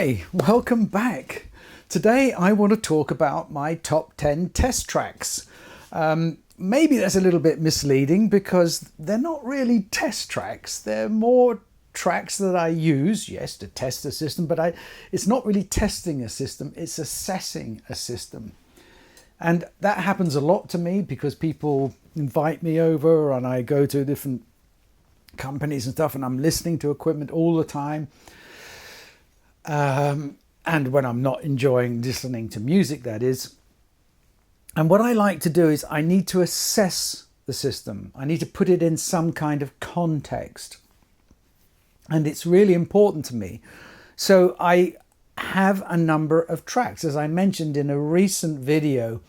Hi, welcome back. Today I want to talk about my top 10 test tracks. Maybe that's a little bit misleading because they're not really test tracks. They're more tracks that I use, yes, to test the system, but it's not really testing a system, it's assessing a system. And that happens a lot to me because people invite me over and I go to different companies and stuff and I'm listening to equipment all the time. And when I'm not enjoying listening to music, that is. And what I like to do is I need to assess the system. I need to put it in some kind of context. And it's really important to me. So I have a number of tracks. As I mentioned in a recent video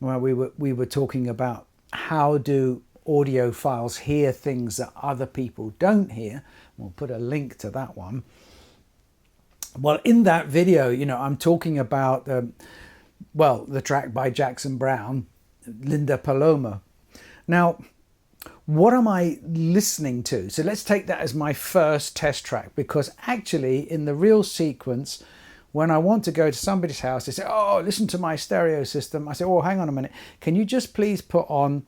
where we were talking about how do audiophiles hear things that other people don't hear. We'll put a link to that one. Well, in that video, I'm talking about, the track by Jackson Browne, Linda Paloma. Now, what am I listening to? So let's take that as my first test track, because actually in the real sequence, when I want to go to somebody's house, they say, oh, listen to my stereo system. I say, oh, hang on a minute. Can you just please put on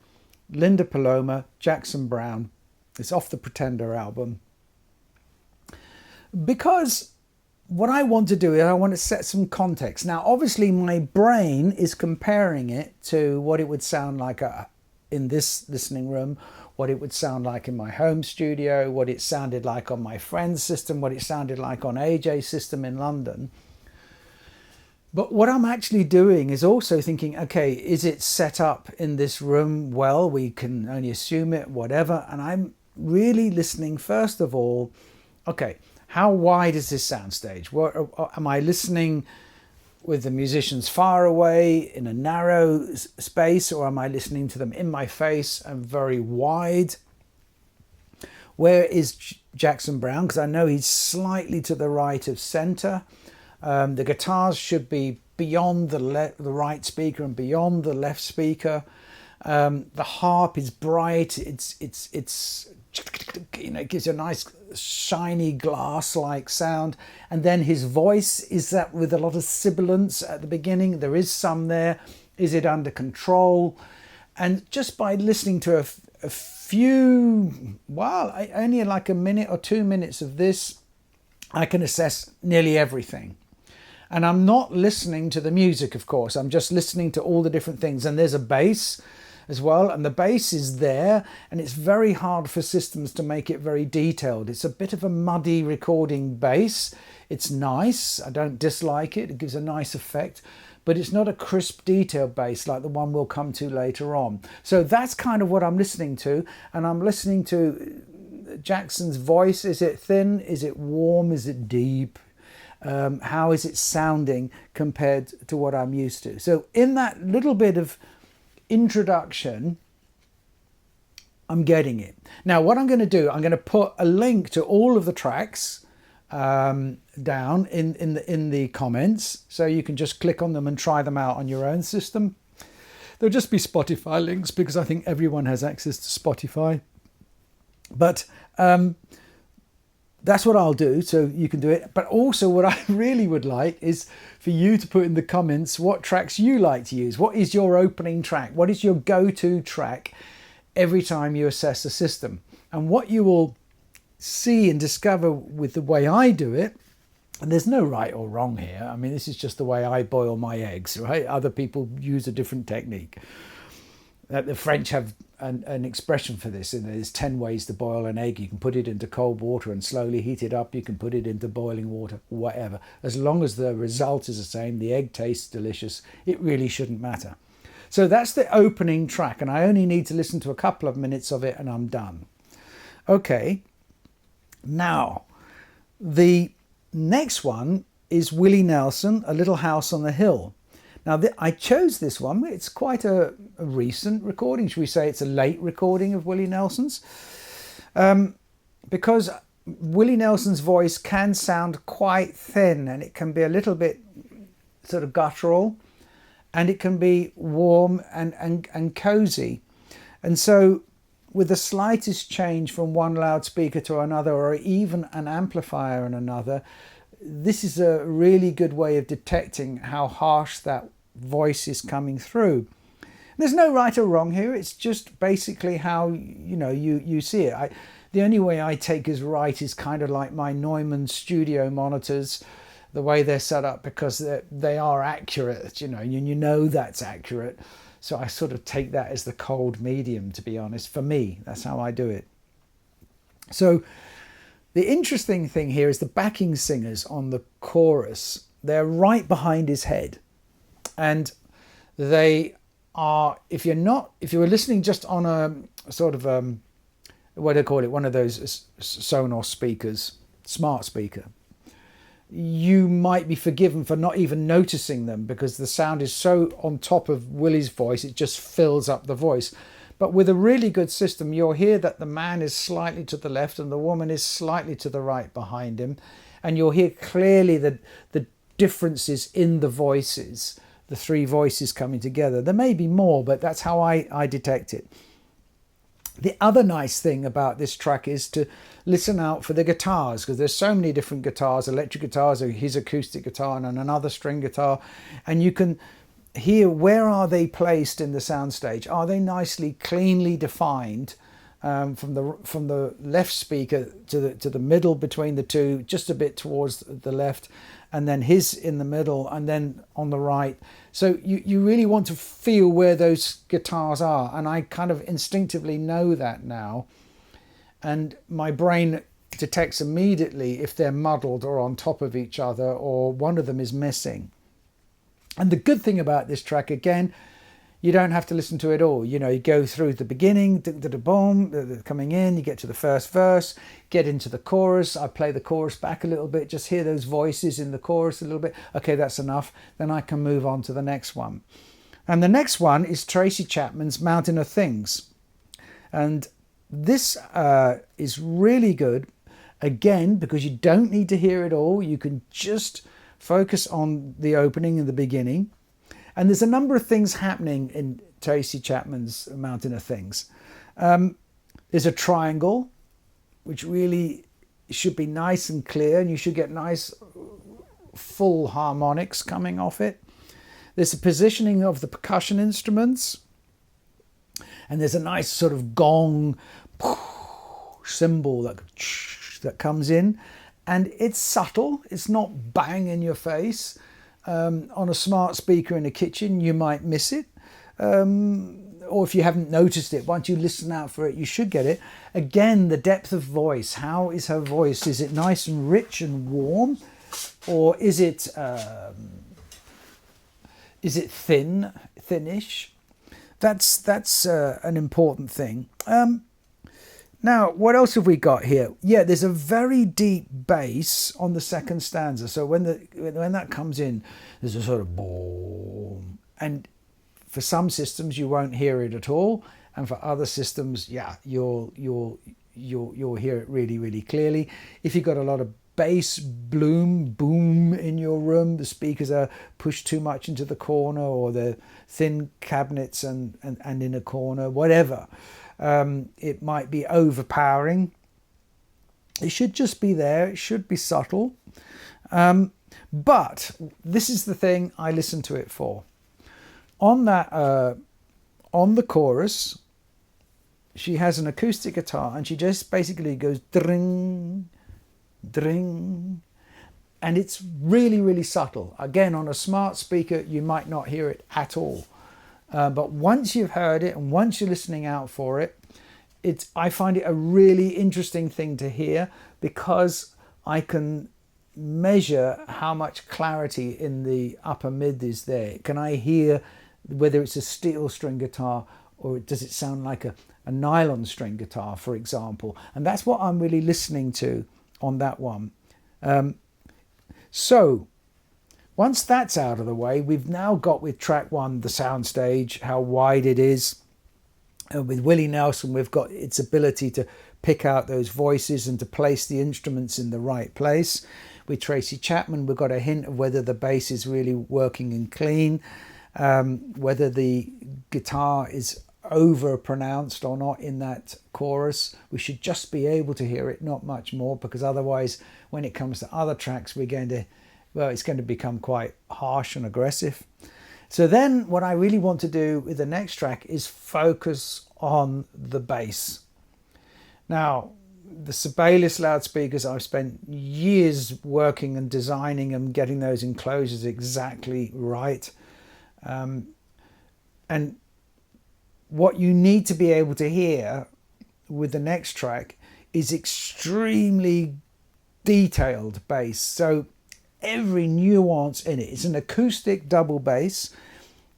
Linda Paloma, Jackson Browne? It's off the Pretender album. Because what I want to do is I want to set some context. Now, obviously, my brain is comparing it to what it would sound like in this listening room, what it would sound like in my home studio, what it sounded like on my friend's system, what it sounded like on AJ's system in London. But what I'm actually doing is also thinking, okay, is it set up in this room well? We can only assume it, whatever. And I'm really listening, first of all, okay, how wide is this soundstage? Am I listening with the musicians far away in a narrow space, or am I listening to them in my face and very wide? Where is Jackson Browne? Because I know he's slightly to the right of center. The guitars should be beyond the right speaker and beyond the left speaker. The harp is bright. It gives you a nice shiny glass-like sound, and then his voice is that with a lot of sibilance at the beginning. There is some there. Is it under control? And just by listening to a few, only like a minute or 2 minutes of this, I can assess nearly everything. And I'm not listening to the music, of course. I'm just listening to all the different things. And there's a bass as well, and the bass is there, and it's very hard for systems to make it very detailed. It's a bit of a muddy recording bass. It's nice. I don't dislike it. It gives a nice effect, but it's not a crisp, detailed bass like the one we'll come to later on. So that's kind of what I'm listening to, and I'm listening to Jackson's voice. Is it thin? Is it warm? Is it deep? How is it sounding compared to what I'm used to? So in that little bit of introduction, I'm getting it. Now, what I'm going to do, I'm going to put a link to all of the tracks down in the comments, so you can just click on them and try them out on your own system. There'll just be Spotify links because I think everyone has access to Spotify. But that's what I'll do, so you can do it. But also what I really would like is for you to put in the comments what tracks you like to use. What is your opening track? What is your go-to track every time you assess a system? And what you will see and discover with the way I do it, and there's no right or wrong here. I mean, this is just the way I boil my eggs, right? Other people use a different technique. The French have an expression for this, and there's 10 ways to boil an egg. You can put it into cold water and slowly heat it up. You can put it into boiling water, whatever. As long as the result is the same, the egg tastes delicious, it really shouldn't matter. So that's the opening track, and I only need to listen to a couple of minutes of it and I'm done. Okay, now the next one is Willie Nelson, A Little House on the Hill. Now, I chose this one. It's quite a recent recording. Should we say it's a late recording of Willie Nelson's? Because Willie Nelson's voice can sound quite thin, and it can be a little bit sort of guttural, and it can be warm and cozy. And so with the slightest change from one loudspeaker to another, or even an amplifier and another, this is a really good way of detecting how harsh that voice is coming through. There's no right or wrong here. It's just basically how you see it. The only way I take as right is kind of like my Neumann studio monitors, the way they're set up, because they are accurate. You know that's accurate. So I sort of take that as the cold medium, to be honest. For me, that's how I do it. So the interesting thing here is the backing singers on the chorus. They're right behind his head, and they are. If you were listening just on a sort of what do I call it, one of those Sonos speakers, smart speaker, you might be forgiven for not even noticing them because the sound is so on top of Willie's voice, it just fills up the voice. But with a really good system, you'll hear that the man is slightly to the left and the woman is slightly to the right behind him. And you'll hear clearly the differences in the voices, the three voices coming together. There may be more, but that's how I detect it. The other nice thing about this track is to listen out for the guitars, because there's so many different guitars, electric guitars, or his acoustic guitar and another string guitar, and you can hear where are they placed in the soundstage. Are they nicely, cleanly defined from the left speaker to the middle between the two, just a bit towards the left, and then his in the middle, and then on the right. So you really want to feel where those guitars are, and I kind of instinctively know that now, and my brain detects immediately if they're muddled or on top of each other or one of them is missing. And the good thing about this track, again, you don't have to listen to it all. You go through the beginning, boom, coming in, you get to the first verse, get into the chorus. I play the chorus back a little bit, just hear those voices in the chorus a little bit. Okay, that's enough. Then I can move on to the next one. And the next one is Tracy Chapman's Mountain of Things. And this is really good, again, because you don't need to hear it all. You can just focus on the opening and the beginning. And there's a number of things happening in Tracy Chapman's Mountain of Things. There's a triangle, which really should be nice and clear, and you should get nice full harmonics coming off it. There's a positioning of the percussion instruments, and there's a nice sort of gong cymbal that comes in, and it's subtle. It's not bang in your face. On a smart speaker in the kitchen, you might miss it. Or if you haven't noticed it, once you listen out for it, you should get it. Again, the depth of voice. How is her voice? Is it nice and rich and warm? Or is it thinnish? That's an important thing. Now, what else have we got here? Yeah, there's a very deep bass on the second stanza. So when that comes in, there's a sort of boom. And for some systems, you won't hear it at all, and for other systems, yeah, you'll hear it really, really clearly. If you've got a lot of bass boom in your room, the speakers are pushed too much into the corner, or the thin cabinets and in a corner, whatever. It might be overpowering. It should just be there. It should be subtle. But this is the thing I listen to it for. On the chorus, she has an acoustic guitar, and she just basically goes dring, dring, and it's really, really subtle. Again, on a smart speaker, you might not hear it at all. But once you've heard it and once you're listening out for it, I find it a really interesting thing to hear, because I can measure how much clarity in the upper mid is there. Can I hear whether it's a steel string guitar or does it sound like a nylon string guitar, for example? And that's what I'm really listening to on that one. So once that's out of the way, we've now got with track one the soundstage, how wide it is. With Willie Nelson, we've got its ability to pick out those voices and to place the instruments in the right place. With Tracy Chapman, we've got a hint of whether the bass is really working and clean, whether the guitar is over pronounced or not in that chorus. We should just be able to hear it, not much more, because otherwise when it comes to other tracks it's going to become quite harsh and aggressive. So then what I really want to do with the next track is focus on the bass. Now, the Sibelius loudspeakers, I've spent years working and designing and getting those enclosures exactly right. And what you need to be able to hear with the next track is extremely detailed bass. So every nuance in it. It's an acoustic double bass.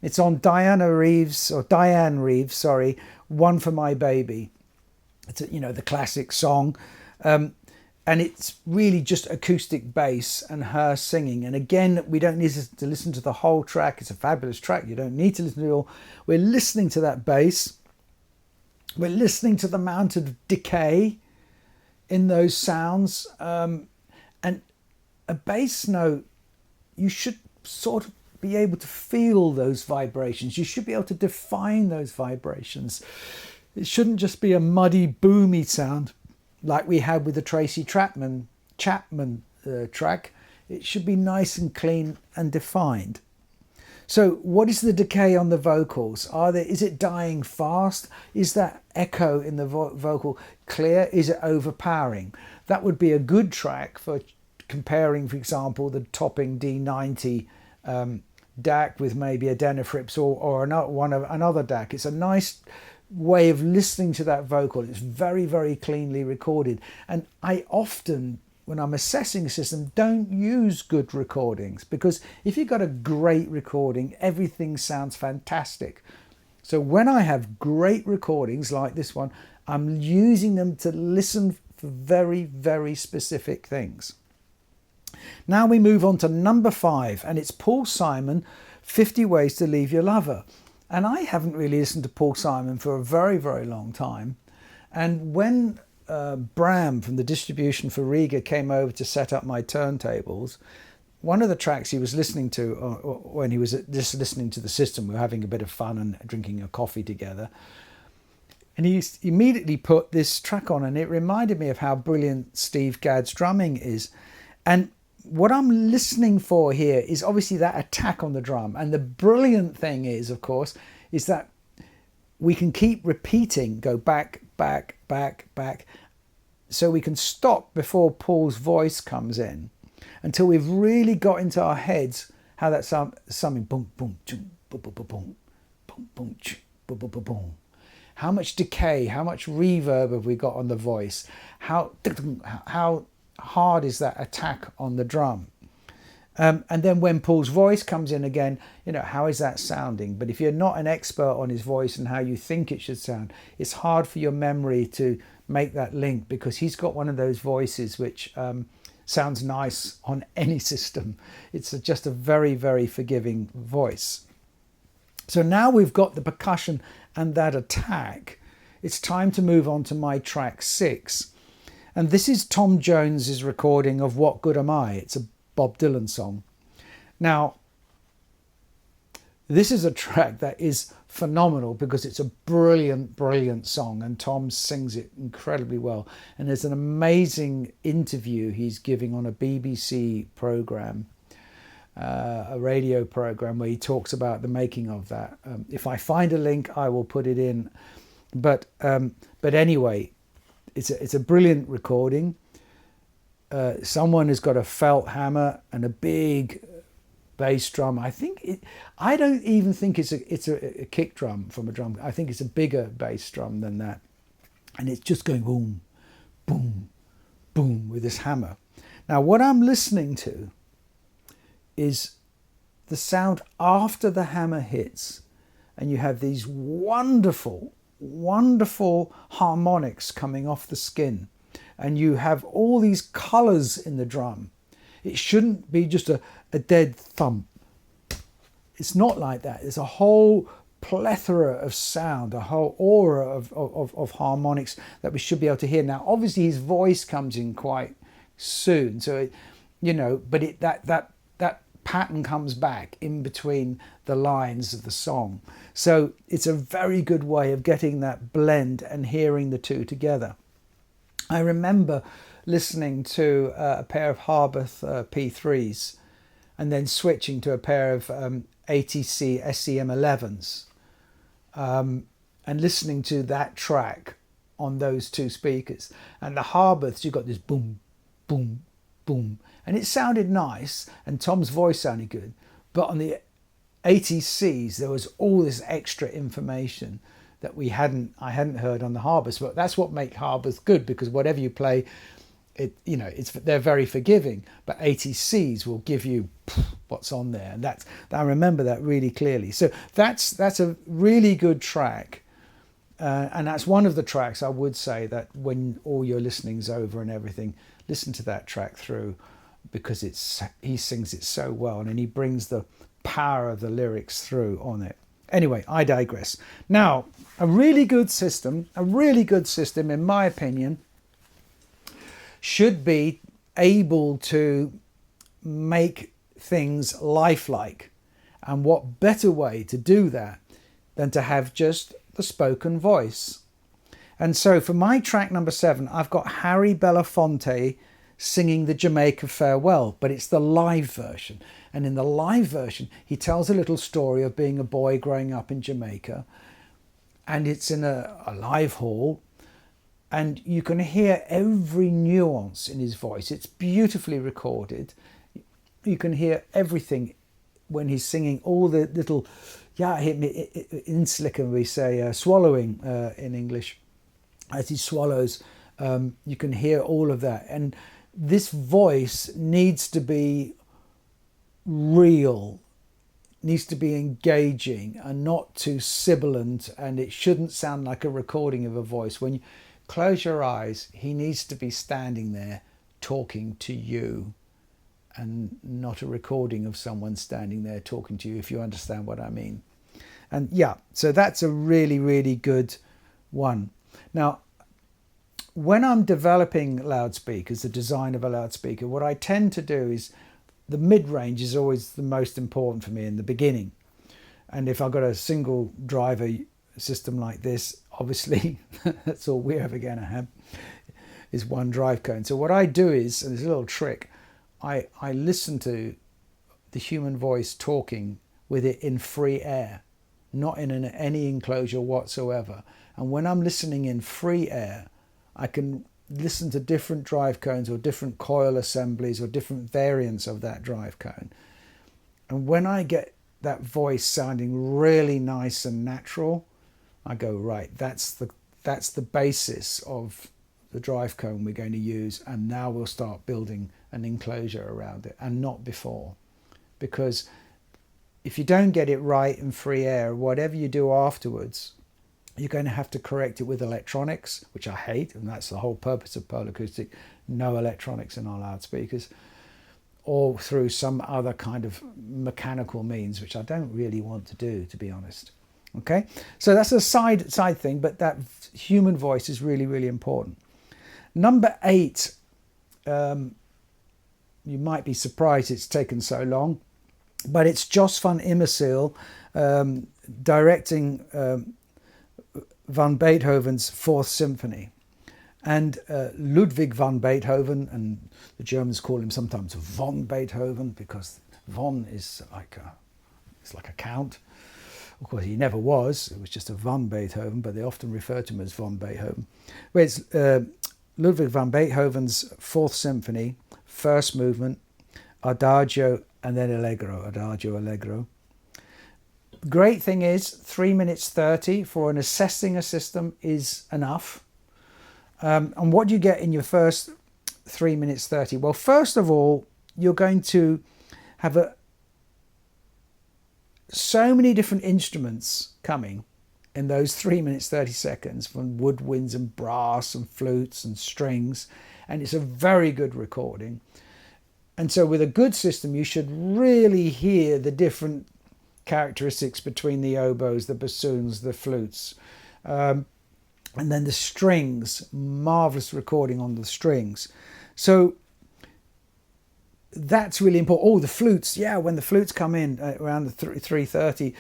It's on Dianne Reeves, sorry, One for My Baby. It's the classic song. And it's really just acoustic bass and her singing. And again, we don't need to listen to the whole track. It's a fabulous track. You don't need to listen to it all. We're listening to that bass. We're listening to the amount of decay in those sounds. And a bass note, you should sort of be able to feel those vibrations. You should be able to define those vibrations. It shouldn't just be a muddy, boomy sound like we had with the Tracy Chapman track. It should be nice and clean and defined. So what is the decay on the vocals? Is it dying fast? Is that echo in the vocal clear? Is it overpowering? That would be a good track for comparing, for example, the topping D90 DAC with maybe a Denefrips or another DAC. It's a nice way of listening to that vocal. It's very, very cleanly recorded. And I often, when I'm assessing a system, don't use good recordings, because if you've got a great recording, everything sounds fantastic. So when I have great recordings like this one, I'm using them to listen for very, very specific things. Now we move on to number 5, and it's Paul Simon, 50 Ways to Leave Your Lover. And I haven't really listened to Paul Simon for a very, very long time. And when Browne from the distribution for Riga came over to set up my turntables, one of the tracks he was listening to when he was just listening to the system, we were having a bit of fun and drinking a coffee together, and he immediately put this track on, and it reminded me of how brilliant Steve Gadd's drumming is. And what I'm listening for here is obviously that attack on the drum. And the brilliant thing is, of course, is that we can keep repeating, go back, back, back, back. So we can stop before Paul's voice comes in until we've really got into our heads how that something boom, boom, boom, boom, boom, boom, boom, boom, boom, boom, boom, boom. How much decay, how much reverb have we got on the voice? How hard is that attack on the drum? And then when Paul's voice comes in again, how is that sounding? But if you're not an expert on his voice and how you think it should sound, it's hard for your memory to make that link, because he's got one of those voices which sounds nice on any system. It's just a very, very forgiving voice. So now we've got the percussion and that attack. It's time to move on to my track 6. And this is Tom Jones's recording of What Good Am I? It's a Bob Dylan song. Now, this is a track that is phenomenal because it's a brilliant, brilliant song, and Tom sings it incredibly well. And there's an amazing interview he's giving on a BBC programme, a radio programme, where he talks about the making of that. If I find a link, I will put it in. But anyway, it's a brilliant recording. Someone has got a felt hammer and a big bass drum. I don't even think it's a kick drum from a drum. I think it's a bigger bass drum than that, and it's just going boom, boom, boom with this hammer. Now, what I'm listening to is the sound after the hammer hits, and you have these wonderful, wonderful harmonics coming off the skin, and you have all these colours in the drum. It shouldn't be just a dead thump. It's not like that. There's a whole plethora of sound, a whole aura of harmonics that we should be able to hear. Now, obviously, his voice comes in quite soon, so but that pattern comes back in between the lines of the song. So it's a very good way of getting that blend and hearing the two together. I remember listening to a pair of Harbeth P3s and then switching to a pair of ATC SCM11s and listening to that track on those two speakers. And the Harbeths, you got this boom, boom, boom, and it sounded nice and Tom's voice sounded good, but on the ATCs there was all this extra information that I hadn't heard on the Harbeths. But that's what makes Harbeth good, because whatever you play, they're very forgiving, but ATCs will give you what's on there, and I remember that really clearly. So that's a really good track, and that's one of the tracks I would say that when all your listening's over and everything, listen to that track through, because he sings it so well, and he brings the power of the lyrics through on it. Anyway, I digress. Now, a really good system in my opinion should be able to make things lifelike. And what better way to do that than to have just the spoken voice? And so for my track number 7, I've got Harry Belafonte singing the Jamaica Farewell, but it's the live version. And in the live version, he tells a little story of being a boy growing up in Jamaica. And it's in a live hall. And you can hear every nuance in his voice. It's beautifully recorded. You can hear everything when he's singing, all the little, inslicken, we say, swallowing in English. As he swallows, you can hear all of that. And this voice needs to be real, needs to be engaging and not too sibilant, and it shouldn't sound like a recording of a voice. When you close your eyes, he needs to be standing there talking to you, and not a recording of someone standing there talking to you, if you understand what I mean. And so that's a really, really good one. Now, when I'm developing loudspeakers, the design of a loudspeaker, what I tend to do is the mid-range is always the most important for me in the beginning. And if I've got a single driver system like this, obviously that's all we're ever going to have is one drive cone. So what I do is, and there's a little trick, I listen to the human voice talking with it in free air, not in any enclosure whatsoever. And when I'm listening in free air, I can listen to different drive cones or different coil assemblies or different variants of that drive cone. And when I get that voice sounding really nice and natural, I go, right, that's the basis of the drive cone we're going to use, and now we'll start building an enclosure around it, and not before. Because if you don't get it right in free air, whatever you do afterwards, you're going to have to correct it with electronics, which I hate, and that's the whole purpose of Pearl Acoustic, no electronics in our loudspeakers, or through some other kind of mechanical means, which I don't really want to do, to be honest. Okay, so that's a side thing, but that human voice is really, really important. Number 8, you might be surprised it's taken so long, but it's Jos van Immerseel directing van Beethoven's 4th Symphony. And Ludwig van Beethoven, and the Germans call him sometimes von Beethoven, because von is like a count. Of course, he never was. It was just a von Beethoven, but they often refer to him as von Beethoven. But it's Ludwig van Beethoven's 4th Symphony, first movement, Adagio, and then Allegro, Adagio, Allegro. Great thing is 3 minutes 30 for an assessing a system is enough. And what do you get in your first 3 minutes 30? Well, first of all, you're going to have so many different instruments coming in those 3 minutes 30 seconds, from woodwinds and brass and flutes and strings, and it's a very good recording. And so with a good system, you should really hear the different characteristics between the oboes, the bassoons, the flutes, and then the strings, marvelous recording on the strings. So that's really important. Oh, the flutes, yeah, when the flutes come in around the 3:30,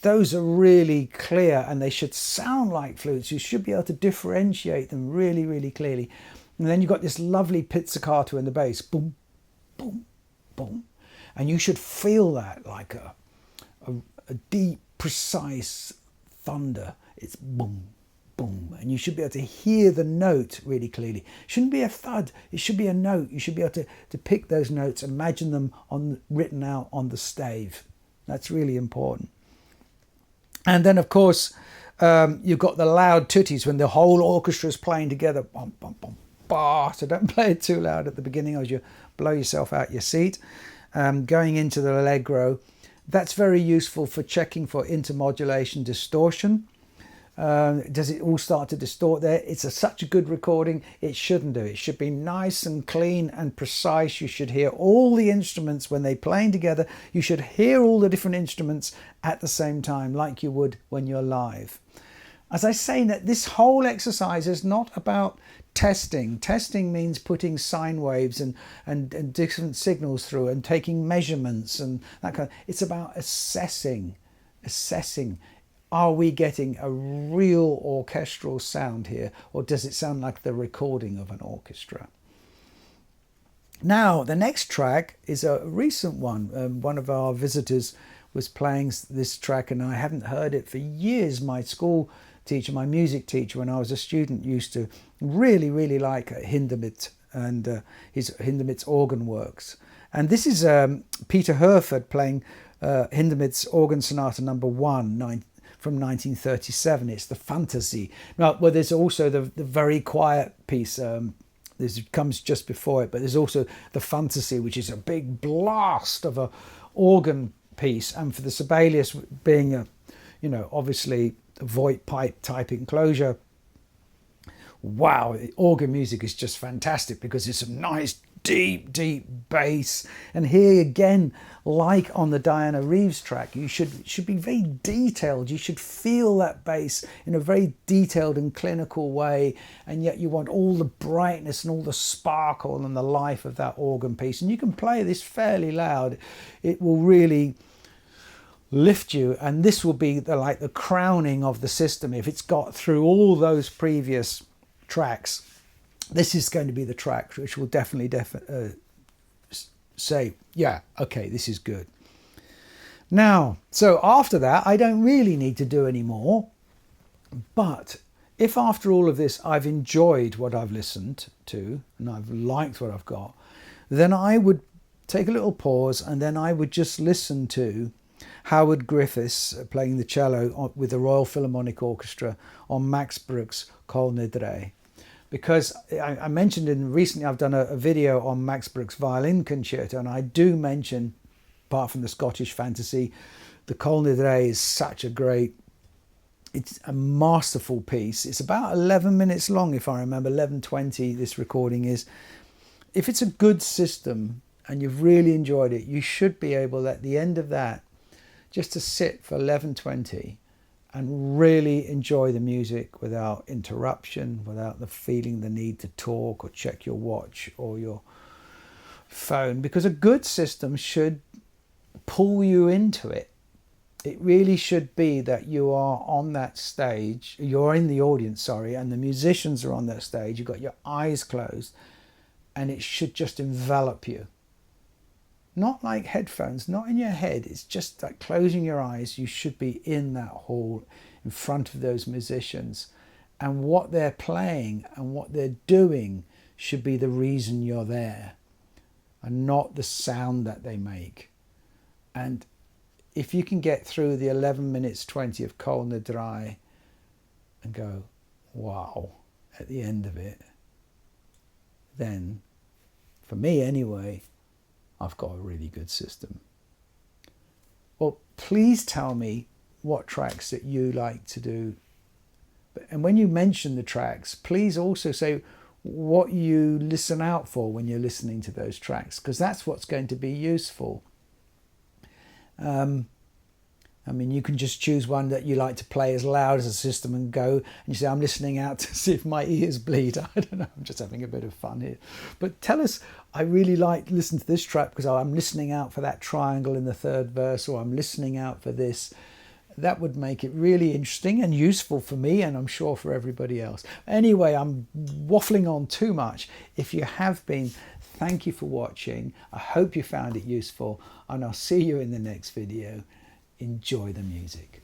those are really clear and they should sound like flutes. You should be able to differentiate them really, really clearly. And then you've got this lovely pizzicato in the bass, boom, boom, boom. And you should feel that like a deep, precise thunder. It's boom, boom. And you should be able to hear the note really clearly. It shouldn't be a thud. It should be a note. You should be able to pick those notes, imagine them written out on the stave. That's really important. And then, of course, you've got the loud tutties when the whole orchestra is playing together. Bum, bum, bum, bah. So don't play it too loud at the beginning or you blow yourself out your seat. Going into the Allegro, that's very useful for checking for intermodulation distortion. Does it all start to distort there? It's such a good recording. It shouldn't do. It should be nice and clean and precise. You should hear all the instruments when they're playing together. You should hear all the different instruments at the same time, like you would when you're live. As I say, that this whole exercise is not about testing. Testing means putting sine waves and different signals through and taking measurements and that kind of. It's about assessing. Are we getting a real orchestral sound here, or does it sound like the recording of an orchestra? Now, the next track is a recent one. One of our visitors was playing this track and I hadn't heard it for years. My school teacher, my music teacher, when I was a student, used to really, really like Hindemith and his Hindemith's organ works. And this is Peter Hurford playing Hindemith's Organ Sonata No. 1, from 1937. It's the Phantasie. Now, well, there's also the very quiet piece. This comes just before it, but there's also the Phantasie, which is a big blast of a organ piece. And for the Sibelius being a, obviously a Voigt pipe type enclosure, wow, organ music is just fantastic because it's a nice deep bass. And here again, like on the Dianne Reeves track, you should be very detailed. You should feel that bass in a very detailed and clinical way, and yet you want all the brightness and all the sparkle and the life of that organ piece. And you can play this fairly loud. It will really lift you, and this will be like the crowning of the system. If it's got through all those previous tracks, this is going to be the track which will definitely say, yeah, okay, this is good. Now, so after that, I don't really need to do any more. But if after all of this, I've enjoyed what I've listened to and I've liked what I've got, then I would take a little pause and then I would just listen to Howard Griffiths playing the cello with the Royal Philharmonic Orchestra on Max Bruch's Kol Nidrei. Because I mentioned recently I've done a video on Max Bruch's violin concerto, and I do mention, apart from the Scottish Phantasie, the Kol Nidrei is such a great, it's a masterful piece. It's about 11 minutes long, if I remember, 11:20 this recording is. If it's a good system and you've really enjoyed it, you should be able at the end of that just to sit for 11:20 and really enjoy the music without interruption, without feeling the need to talk or check your watch or your phone, because a good system should pull you into it. It really should be that you are on that stage, you're in the audience, and the musicians are on that stage, you've got your eyes closed, and it should just envelop you. Not like headphones, not in your head. It's just like closing your eyes. You should be in that hall in front of those musicians. And what they're playing and what they're doing should be the reason you're there, and not the sound that they make. And if you can get through the 11 minutes 20 of Kol Nidrei and go, wow, at the end of it, then, for me anyway, I've got a really good system. Well, please tell me what tracks that you like to do. And when you mention the tracks, please also say what you listen out for when you're listening to those tracks, because that's what's going to be useful. I mean, you can just choose one that you like to play as loud as the system and go, and you say, I'm listening out to see if my ears bleed. I don't know, I'm just having a bit of fun here. But tell us, I really like to listen to this track because I'm listening out for that triangle in the third verse, or I'm listening out for this. That would make it really interesting and useful for me, and I'm sure for everybody else. Anyway, I'm waffling on too much. If you have been, thank you for watching. I hope you found it useful, and I'll see you in the next video. Enjoy the music.